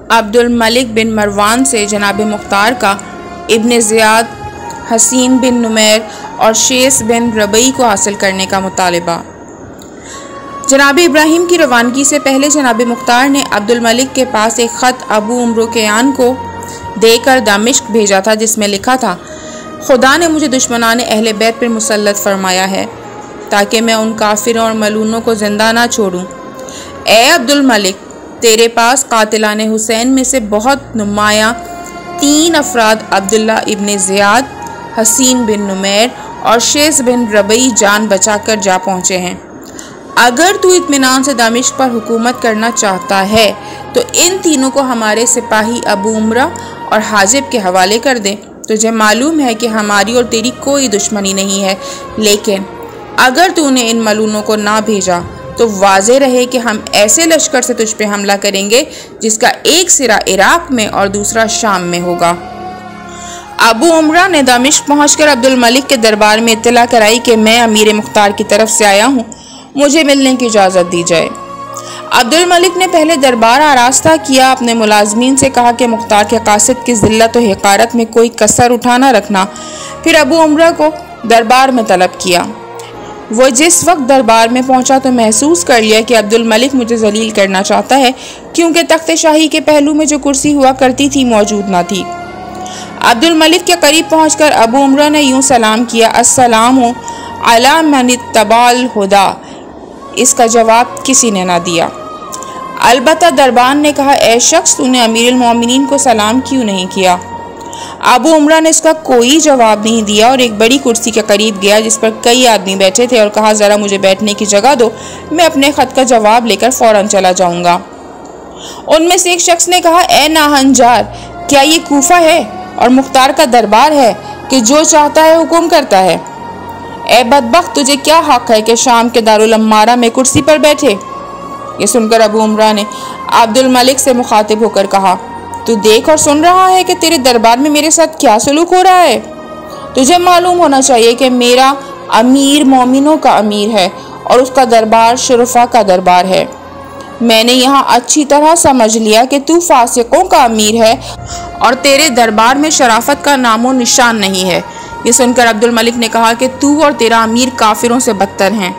अब्दुल मलिक बिन मरवान से जनाब मुख्तार का इब्न ज़ियाद, हसीन बिन नुमैर और शेस बिन रबई को हासिल करने का मुतालिबा। जनाब इब्राहिम की रवानगी से पहले जनाब मुख्तार ने अब्दुल मलिक के पास एक ख़त अबू उम्र कयान को देकर दमिश्क भेजा था, जिसमें लिखा था, खुदा ने मुझे दुश्मनान अहले बैत पर मुसल्लत फरमाया है ताकि मैं उन काफिरों और मलूनों को ज़िंदा ना छोड़ूं। ए अब्दुल मलिक, तेरे पास कातिलान हुसैन में से बहुत नुमायाँ 3 अफराद अब्दुल्ला इब्न ज़ियाद, हसीन बिन नुमैर और शेस बिन रबई जान बचाकर जा पहुँचे हैं। अगर तू इत्मीनान से दमिश्क पर हुकूमत करना चाहता है तो इन तीनों को हमारे सिपाही अबू उम्रा और हाजिब के हवाले कर दे। तुझे मालूम है कि हमारी और तेरी कोई दुश्मनी नहीं है, लेकिन अगर तूने इन मलूनों को ना भेजा तो वाज़े रहे कि हम ऐसे लश्कर से तुझ पे हमला करेंगे जिसका एक सिरा इराक में और दूसरा शाम में होगा। अबू उम्रा ने दमिश्क पहुंचकर अब्दुल मलिक के दरबार में इत्तला कराई कि मैं अमीर मुख्तार की तरफ से आया हूँ, मुझे मिलने की इजाज़त दी जाए। अब्दुल मलिक ने पहले दरबार आरास्ता किया, अपने मुलाजमीन से कहा कि मुख्तार के कासिद की ज़िल्लत और हिकारत में कोई कसर उठाना रखना। फिर अबू उम्रा को दरबार में तलब किया। वो जिस वक्त दरबार में पहुंचा तो महसूस कर लिया कि अब्दुल मलिक मुझे जलील करना चाहता है, क्योंकि तख्त शाही के पहलू में जो कुर्सी हुआ करती थी मौजूद ना थी। अब्दुल मलिक के करीब पहुंचकर अबू उम्रा ने यूँ सलाम किया, अस्सलामु अला मन इत्तबाल हुदा। इसका जवाब किसी ने ना दिया। अलबत्ता दरबार ने कहा, ए शख्स, तूने अमीरुल मोमिनीन को सलाम क्यों नहीं किया? अबू उम्रा ने इसका कोई जवाब नहीं दिया और एक बड़ी कुर्सी के करीब गया जिस पर कई आदमी बैठे थे और कहा, ज़रा मुझे बैठने की जगह दो, मैं अपने ख़त का जवाब लेकर फ़ौरन चला जाऊँगा। उनमें से एक शख्स ने कहा, ए नाहंजार, क्या ये कूफा है और मुख्तार का दरबार है कि जो चाहता है हुक्म करता है? ए बदबख्त, तुझे क्या हक है कि शाम के दारुल अम्मारा में कुर्सी पर बैठे? ये सुनकर अबू उम्रा ने अब्दुल मलिक से मुखातिब होकर कहा, तू देख और सुन रहा है कि तेरे दरबार में मेरे साथ क्या सलूक हो रहा है। तुझे मालूम होना चाहिए कि मेरा अमीर मोमिनों का अमीर है और उसका दरबार शुरफा का दरबार है। मैंने यहाँ अच्छी तरह समझ लिया कि तू फासिकों का अमीर है और तेरे दरबार में शराफत का नामो निशान नहीं है। ये सुनकर अब्दुल मलिक ने कहा कि तू और तेरा अमीर काफिरों से बदतर हैं।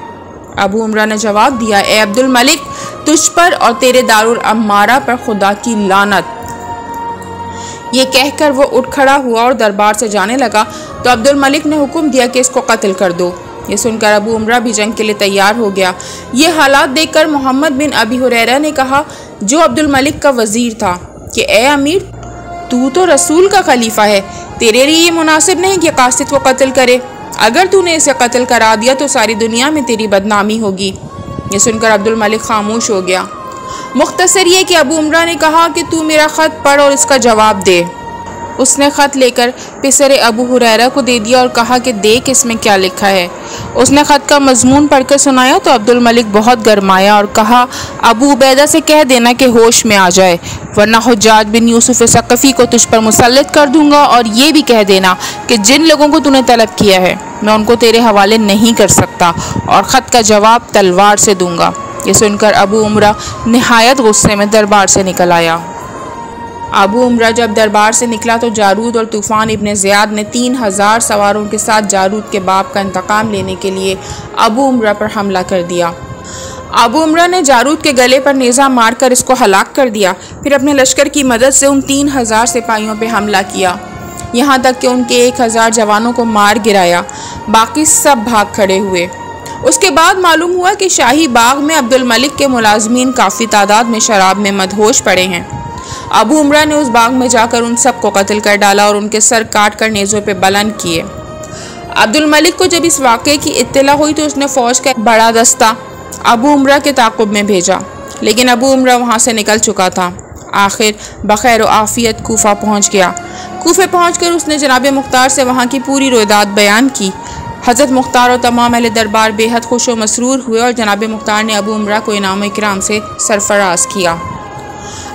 अबू उम्रा ने जवाब दिया, ए अब्दुल मलिक, तुझ पर और तेरे दारुल अम्मारा पर खुदा की लानत। ये कहकर वो उठ खड़ा हुआ और दरबार से जाने लगा तो अब्दुल मलिक ने हुक्म दिया कि इसको कत्ल कर दो। ये सुनकर अबू उम्रा भी जंग के लिए तैयार हो गया। ये हालात देखकर मोहम्मद बिन अबी हुरैरा ने कहा, जो अब्दुल मलिक का वजीर था, कि ए अमीर, तू तो रसूल का खलीफा है, तेरे लिए ये मुनासिब नहीं कि कासिद को कत्ल करे। अगर तूने इसे कत्ल करा दिया तो सारी दुनिया में तेरी बदनामी होगी। ये सुनकर अब्दुल मलिक खामोश हो गया। मुख्तसर ये कि अबू उम्रा ने कहा कि तू मेरा ख़त पढ़ और इसका जवाब दे। उसने ख़त लेकर पिसरे अबू हुरैरा को दे दिया और कहा कि देख इसमें क्या लिखा है। उसने ख़त का मजमून पढ़कर सुनाया तो अब्दुल मलिक बहुत गरमाया और कहा, अबू उबैदा से कह देना कि होश में आ जाए, वरना हुज्जाज बिन यूसुफ सकफ़ी को तुझ पर मुसल्लत कर दूंगा, और ये भी कह देना कि जिन लोगों को तूने तलब किया है मैं उनको तेरे हवाले नहीं कर सकता और ख़त का जवाब तलवार से दूंगा। ये सुनकर अबू उम्रा निहायत गुस्से में दरबार से निकल आया। अबू उम्रा जब दरबार से निकला तो जारूद और तूफ़ान इब्न ज़ियाद ने 3000 सवारों के साथ जारूद के बाप का इंतकाम लेने के लिए अबू उम्रा पर हमला कर दिया। अबू उम्रा ने जारूद के गले पर नेज़ा मारकर इसको हलाक कर दिया। फिर अपने लश्कर की मदद से उन 3000 सिपाहियों पर हमला किया, यहाँ तक कि उनके 1000 जवानों को मार गिराया। बाकी सब भाग खड़े हुए। उसके बाद मालूम हुआ कि शाही बाग में अब्दुल मलिक के मुलाजमीन काफ़ी तादाद में शराब में मदहोश पड़े हैं। अबू उम्रा ने उस बाग में जाकर उन सब को कत्ल कर डाला और उनके सर काट कर नेज़ों पे बुलंद किए। अब्दुल मलिक को जब इस वाक़े की इत्तला हुई तो उसने फ़ौज का बड़ा दस्ता अबू उम्रा के ताक़ुब में भेजा, लेकिन अबू उम्रा वहाँ से निकल चुका था। आखिर बखैर आफ़ियत कूफा पहुँच गया। कूफे पहुँचकर उसने जनाब मुख्तार से वहाँ की पूरी रोयदाद बयान की। हज़रत मुख्तार और तमाम अहले दरबार बेहद खुश व मसरूर हुए और जनाब मुख्तार ने अबू उम्रा को इनाम इकराम से सरफराज किया।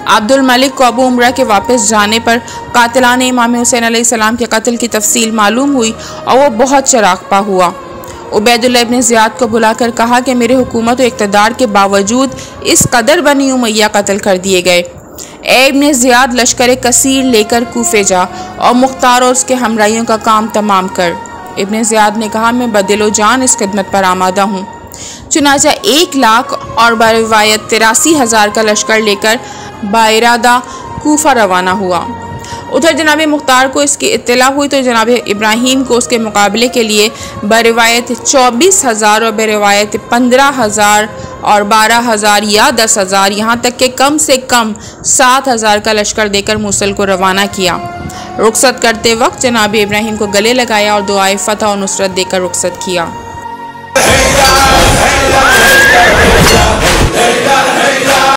अब्दुल मलिक को अबू उम्रा के वापस जाने पर कातिलान इमाम हुसैन अलैहिस्सलाम के कत्ल की तफसील मालूम हुई और वह बहुत चरागपा हुआ। उबैदुल्लाह इब्न ज़ियाद को बुलाकर कहा कि मेरे हुकूमत और इक़्तिदार के बावजूद इस कदर बनी उमैया कत्ल कर दिए गए। ए इब्ने ज़ियाद, लश्कर कसीर लेकर कूफे जा और मुख्तार और उसके हमराइयों का काम तमाम कर। इब्ने ज़ियाद ने कहा, मैं बदिलो जान इस खिदमत पर आमादा हूँ। चुनाचा 1 लाख और बरिवायत 83,000 का लश्कर लेकर बाइरादा कूफा रवाना हुआ। उधर जनाब मुख्तार को इसकी इत्तला हुई तो जनाब इब्राहीम को उसके मुकाबले के लिए बरिवायत 24,000 और बरिवायत 15,000 और 12,000 या 10,000 यहाँ तक के कम से कम 7,000 का लश्कर देकर मूसल को रवाना किया। रुखसत करते वक्त जनाब इब्राहीम को गले लगाया और दुआए फतह और नुसरत देकर रुखसत किया।